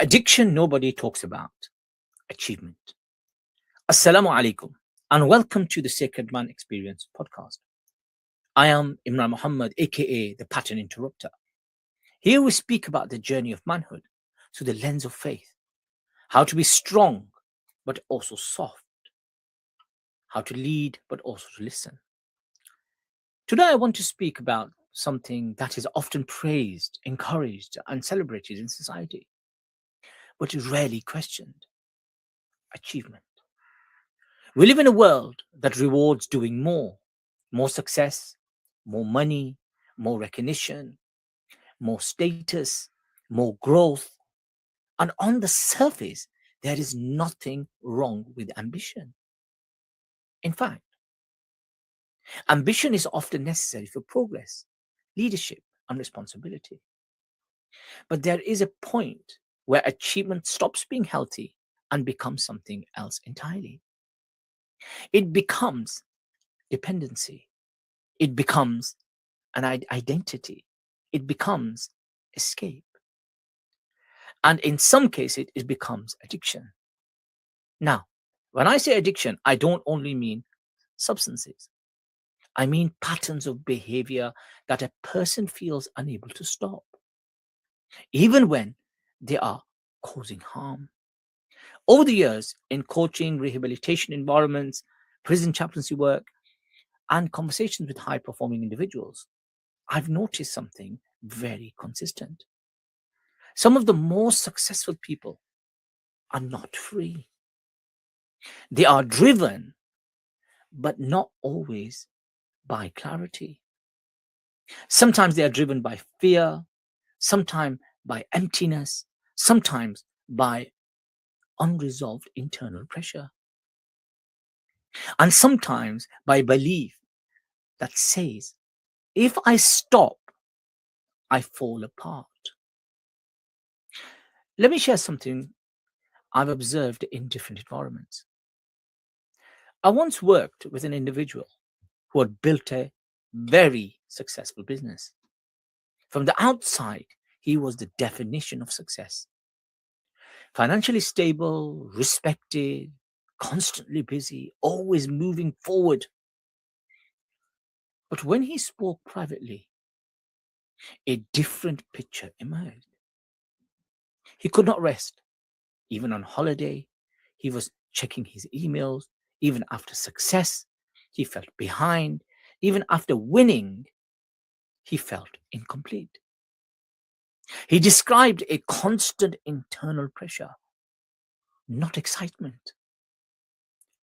Addiction nobody talks about. Achievement. Assalamu alaikum and welcome to the Sacred Man Experience podcast. I am Imran Muhammad, aka the Pattern Interrupter. Here we speak about the journey of manhood through the lens of faith, how to be strong but also soft, how to lead but also to listen. Today I want to speak about something that is often praised, encouraged, and celebrated in society, but is rarely questioned: achievement. We live in a world that rewards doing more success, more money, more recognition, more status, more growth. And on the surface, there is nothing wrong with ambition. In fact, ambition is often necessary for progress, leadership, and responsibility. But there is a point where achievement stops being healthy and becomes something else entirely. It becomes dependency. It becomes an identity. It becomes escape. And in some cases, it becomes addiction. Now, when I say addiction, I don't only mean substances. I mean patterns of behavior that a person feels unable to stop, even when they are causing harm. Over the years, in coaching, rehabilitation environments, prison chaplaincy work, and conversations with high performing individuals, I've noticed something very consistent. Some of the most successful people are not free. They are driven, but not always by clarity. Sometimes they are driven by fear, sometimes by emptiness, sometimes by unresolved internal pressure, and sometimes by belief that says, if I stop, I fall apart. Let me share something I've observed in different environments. I once worked with an individual who had built a very successful business. From the outside, he was the definition of success. Financially stable, respected, constantly busy, always moving forward. But when he spoke privately, a different picture emerged. He could not rest. Even on holiday, he was checking his emails. Even after success, he felt behind. Even after winning, he felt incomplete. He described a constant internal pressure, not excitement,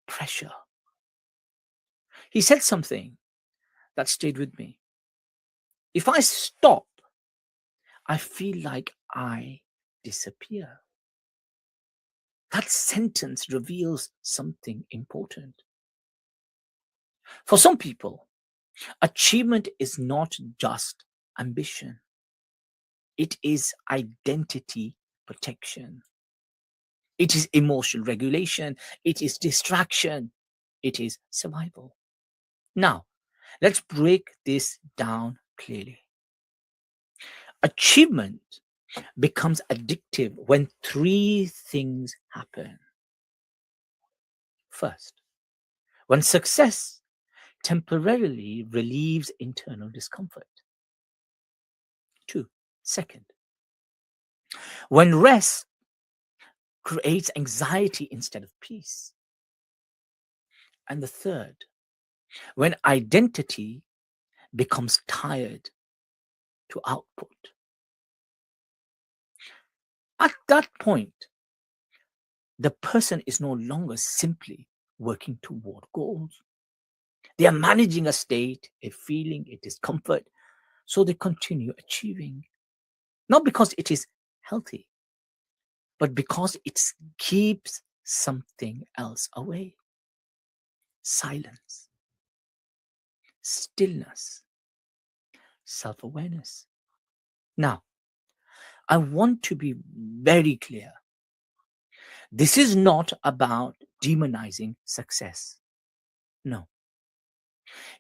pressure. He said something that stayed with me. If I stop, I feel like I disappear. That sentence reveals something important. For some people, achievement is not just ambition, it is identity protection. It is emotional regulation. It is distraction. It is survival. Now, let's break this down clearly. Achievement becomes addictive when three things happen. First, when success temporarily relieves internal discomfort. Second, when rest creates anxiety instead of peace. And the third, when identity becomes tied to output. At that point, the person is no longer simply working toward goals. They are managing a state, a feeling, a discomfort, so they continue achieving. Not because it is healthy, but because it keeps something else away. Silence, stillness, self-awareness. Now, I want to be very clear. This is not about demonizing success. No.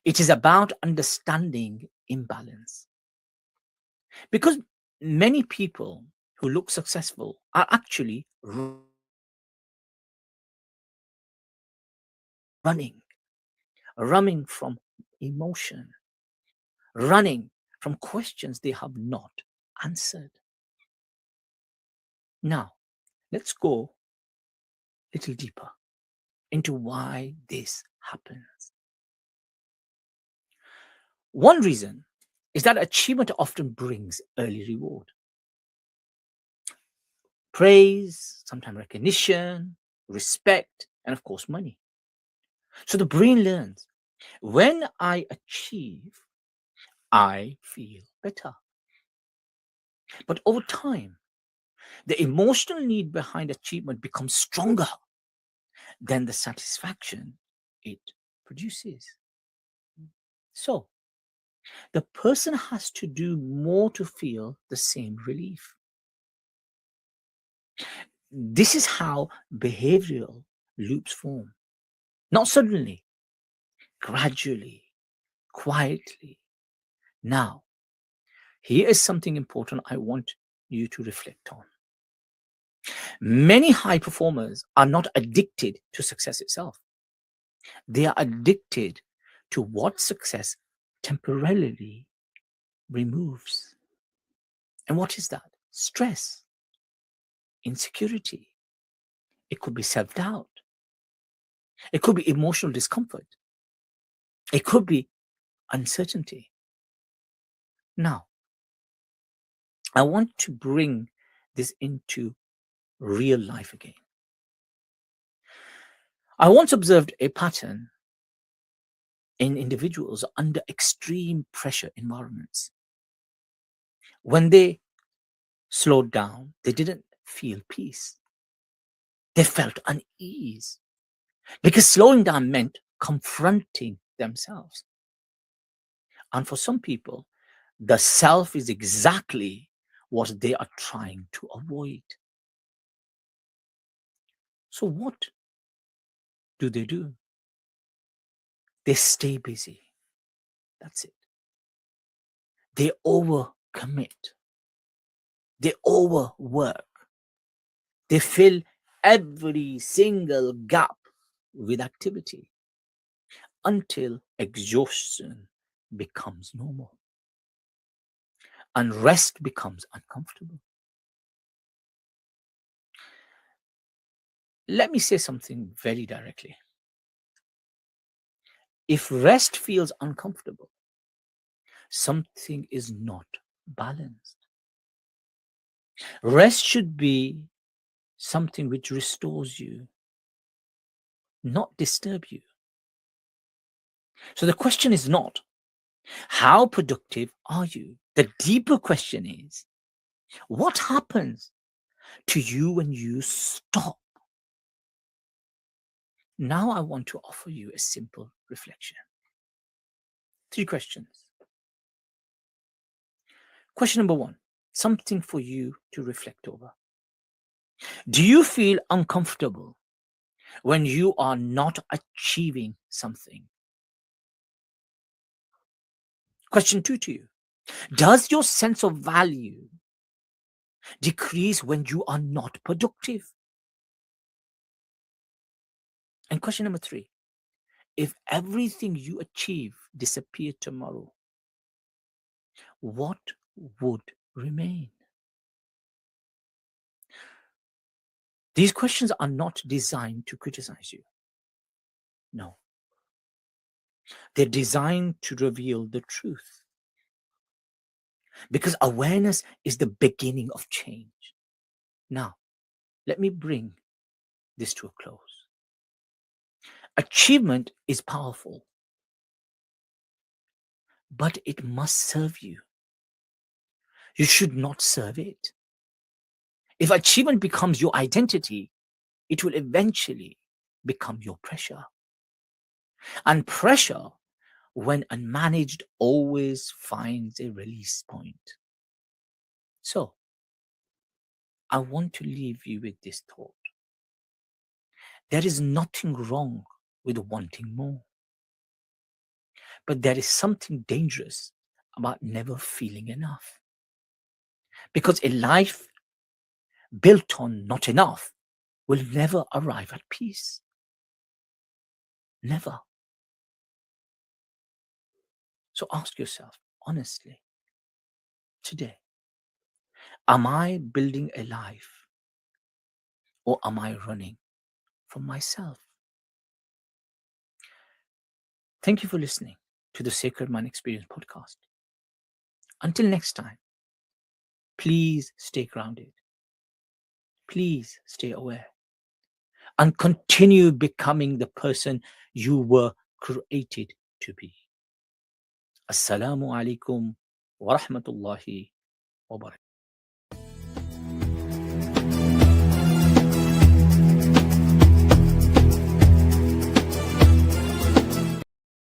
It is about understanding imbalance. Because many people who look successful are actually running, running from emotion, running from questions they have not answered. Now, let's go a little deeper into why this happens. One reason is that achievement often brings early reward, praise, sometimes recognition, respect, and of course, money. So the brain learns when I achieve, I feel better. But over time, the emotional need behind achievement becomes stronger than the satisfaction it produces. So the person has to do more to feel the same relief. This is how behavioral loops form. Not suddenly, gradually, quietly. Now, here is something important I want you to reflect on. Many high performers are not addicted to success itself. They are addicted to what success temporarily removes. And what is that? Stress, insecurity. It could be self doubt. It could be emotional discomfort. It could be uncertainty. Now, I want to bring this into real life again. I once observed a pattern in individuals under extreme pressure environments. When they slowed down, they didn't feel peace. They felt unease because slowing down meant confronting themselves. And for some people, the self is exactly what they are trying to avoid. So, what do? They stay busy. That's it. They overcommit. They overwork. They fill every single gap with activity until exhaustion becomes normal and rest becomes uncomfortable. Let me say something very directly. If rest feels uncomfortable, something is not balanced. Rest should be something which restores you, not disturb you. So the question is not, how productive are you? The deeper question is, what happens to you when you stop? Now I want to offer you a simple reflection. 3 questions. Question number 1, something for you to reflect over. Do you feel uncomfortable when you are not achieving something? Question 2 to you. Does your sense of value decrease when you are not productive? And question number 3. If everything you achieve disappeared tomorrow, what would remain? These questions are not designed to criticize you. No. They're designed to reveal the truth. Because awareness is the beginning of change. Now, let me bring this to a close. Achievement is powerful, but it must serve you. You should not serve it. If achievement becomes your identity, it will eventually become your pressure. And pressure, when unmanaged, always finds a release point. So, I want to leave you with this thought. There is nothing wrong with wanting more, but there is something dangerous about never feeling enough. Because a life built on not enough will never arrive at peace. Never. So ask yourself honestly today, am I building a life or am I running from myself? Thank you for listening to the Sacred Mind Experience podcast. Until next time, please stay grounded. Please stay aware and continue becoming the person you were created to be. Assalamu alaikum wa rahmatullahi wa barakatuh.